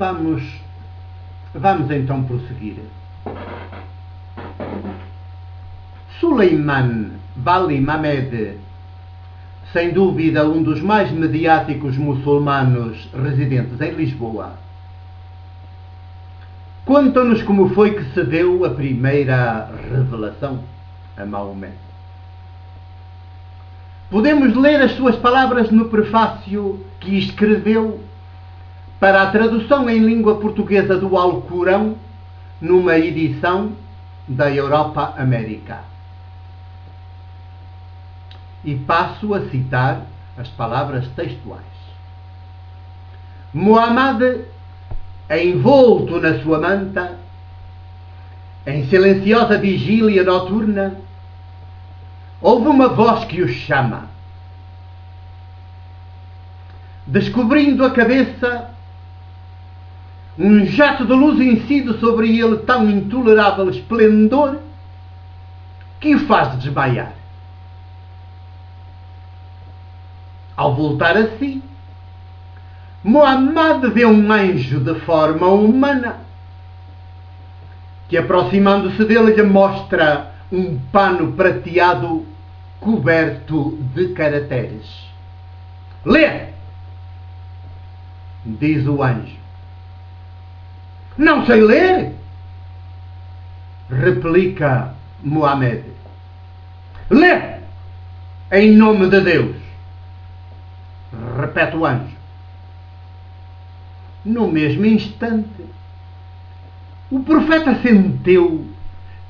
Vamos então prosseguir. Suleiman Bali Mamed, sem dúvida um dos mais mediáticos muçulmanos residentes em Lisboa, conta-nos como foi que se deu a primeira revelação a Maomé. Podemos ler as suas palavras no prefácio que escreveu para a tradução em língua portuguesa do Alcorão, numa edição da Europa América. E passo a citar as palavras textuais. Muhammad, envolto na sua manta, em silenciosa vigília noturna, ouve uma voz que o chama. Descobrindo a cabeça, um jato de luz incide sobre ele tão intolerável esplendor que o faz desmaiar. Ao voltar a si, Muhammad vê um anjo de forma humana que, aproximando-se dele, lhe mostra um pano prateado coberto de caracteres. Lê! Diz o anjo. Não sei ler! Replica Muhammad. Lê! Em nome de Deus! Repete o anjo. No mesmo instante, o profeta sentiu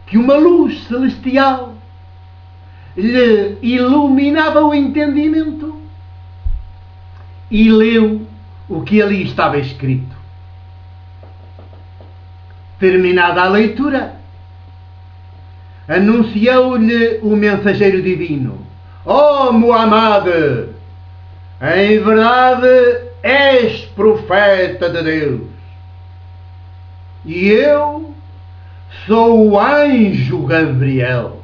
que uma luz celestial lhe iluminava o entendimento e leu o que ali estava escrito. Terminada a leitura, anunciou-lhe o mensageiro divino: ó Muhammad, em verdade és profeta de Deus, e eu sou o anjo Gabriel.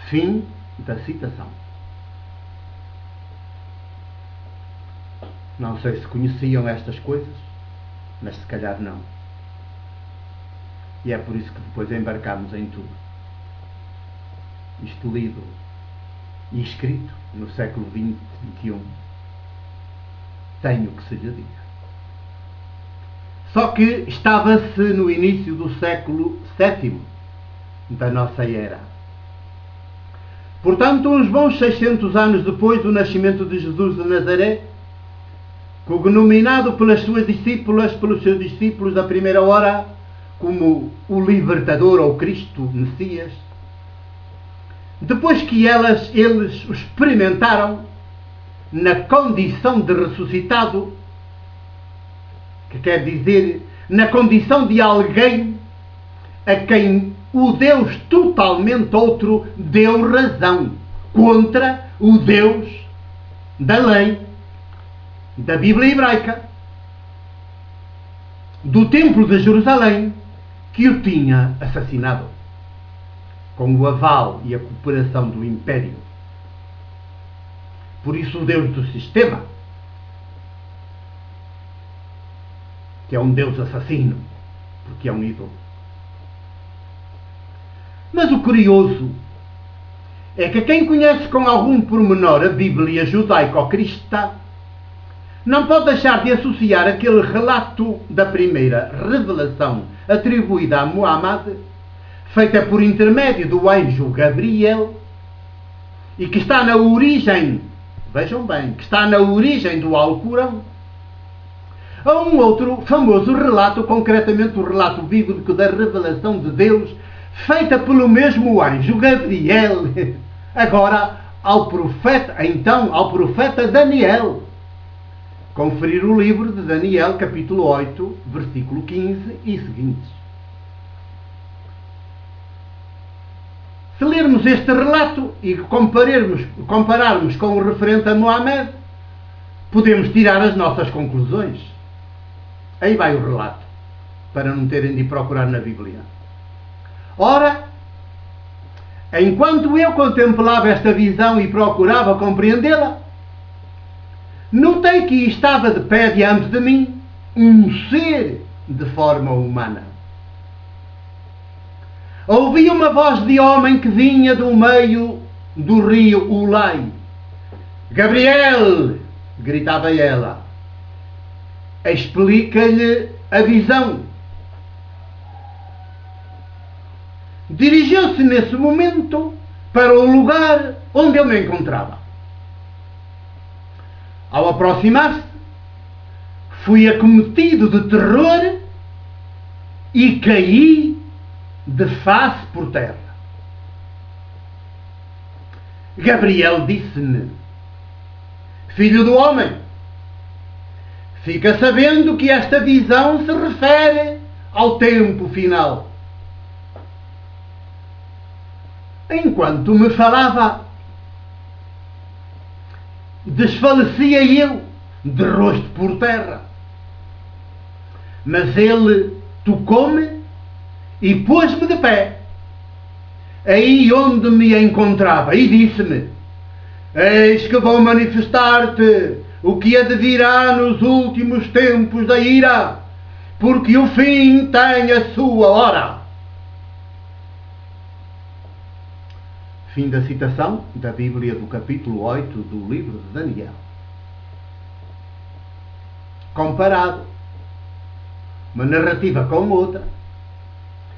Fim da citação. Não sei se conheciam estas coisas, mas se calhar não. E é por isso que depois embarcámos em tudo. Isto lido e escrito no século XX, XXI. Tenho que se lhe diga. Só que estava-se no início do século VII da nossa era. Portanto, uns bons 600 anos depois do nascimento de Jesus de Nazaré, cognominado pelos seus discípulos da primeira hora como o Libertador ou Cristo, Messias, depois que eles o experimentaram na condição de ressuscitado, que quer dizer, na condição de alguém a quem o Deus totalmente outro deu razão contra o Deus da lei, da Bíblia hebraica, do Templo de Jerusalém, que o tinha assassinado, com o aval e a cooperação do Império. Por isso o Deus do sistema, que é um Deus assassino, porque é um ídolo. Mas o curioso é que quem conhece com algum pormenor a Bíblia judaico-cristã não pode deixar de associar aquele relato da primeira revelação atribuída a Muhammad, feita por intermédio do anjo Gabriel, e que está na origem, vejam bem, que está na origem do Alcorão, a um outro famoso relato, concretamente o relato bíblico da revelação de Deus, feita pelo mesmo anjo Gabriel, agora ao profeta Daniel. Conferir o livro de Daniel, capítulo 8, versículo 15 e seguintes. Se lermos este relato e compararmos com o referente a Muhammad, podemos tirar as nossas conclusões. Aí vai o relato, para não terem de procurar na Bíblia. Ora, enquanto eu contemplava esta visão e procurava compreendê-la, notei que estava de pé diante de mim um ser de forma humana. Ouvi uma voz de homem que vinha do meio do rio Ulai. Gabriel! Gritava ela. Explica-lhe a visão. Dirigiu-se nesse momento para o lugar onde eu me encontrava. Ao aproximar-se, fui acometido de terror e caí de face por terra. Gabriel disse-me: Filho do homem, fica sabendo que esta visão se refere ao tempo final. Enquanto me falava, desfalecia eu de rosto por terra. Mas ele tocou-me e pôs-me de pé, aí onde me encontrava, e disse-me: Eis que vou manifestar-te o que há de virá nos últimos tempos da ira, porque o fim tem a sua hora. Fim da citação da Bíblia do capítulo 8 do livro de Daniel. Comparado uma narrativa com outra,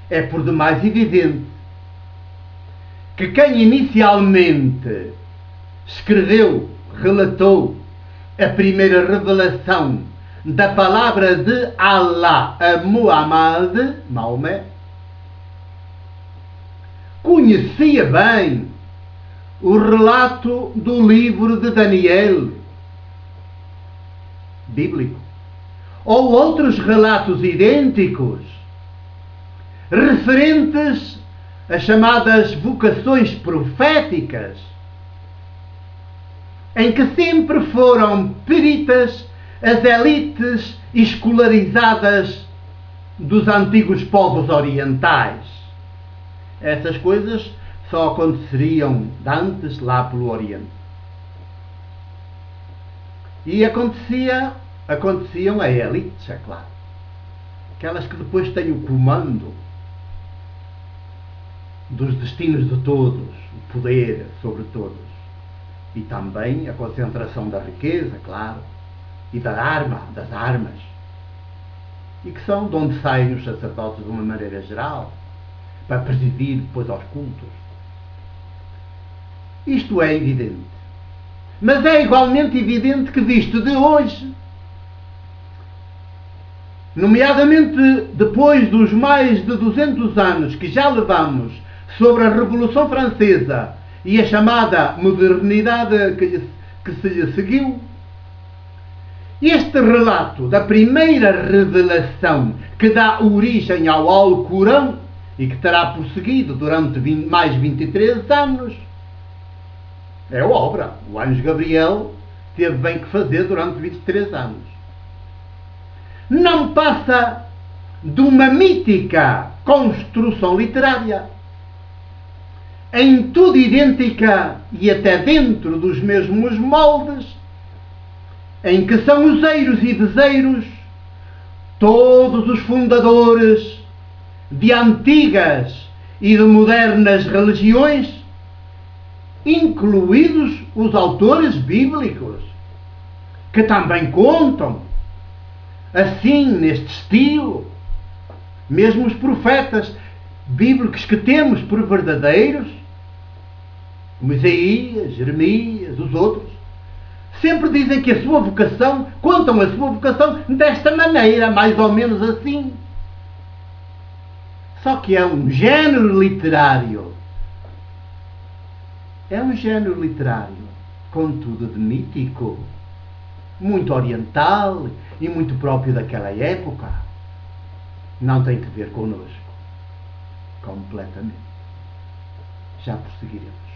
é por demais evidente que quem inicialmente escreveu, relatou a primeira revelação da palavra de Allah a Muhammad, Maomé, conhecia bem o relato do livro de Daniel, bíblico, ou outros relatos idênticos, referentes às chamadas vocações proféticas, em que sempre foram peritas as elites escolarizadas dos antigos povos orientais. Essas coisas só aconteceriam antes lá pelo Oriente. E aconteciam a elites, é claro. Aquelas que depois têm o comando dos destinos de todos, o poder sobre todos. E também a concentração da riqueza, claro, e das armas. E que são de onde saem os sacerdotes de uma maneira geral, para presidir depois aos cultos. Isto é evidente. Mas é igualmente evidente que, visto de hoje, nomeadamente depois dos mais de 200 anos que já levamos sobre a Revolução Francesa e a chamada modernidade que se lhe seguiu, este relato da primeira revelação que dá origem ao Alcorão e que terá prosseguido durante mais 23 anos, é obra. O anjo Gabriel teve bem que fazer durante 23 anos. Não passa de uma mítica construção literária, em tudo idêntica e até dentro dos mesmos moldes, em que são useiros e bezeiros todos os fundadores de antigas e de modernas religiões, incluídos os autores bíblicos, que também contam, assim, neste estilo, mesmo os profetas bíblicos que temos por verdadeiros, como Isaías, Jeremias, os outros, sempre dizem que a sua vocação, contam a sua vocação desta maneira, mais ou menos assim. Só que é um género literário. É um género literário, contudo de mítico, muito oriental e muito próprio daquela época. Não tem que ver connosco. Completamente. Já prosseguiremos.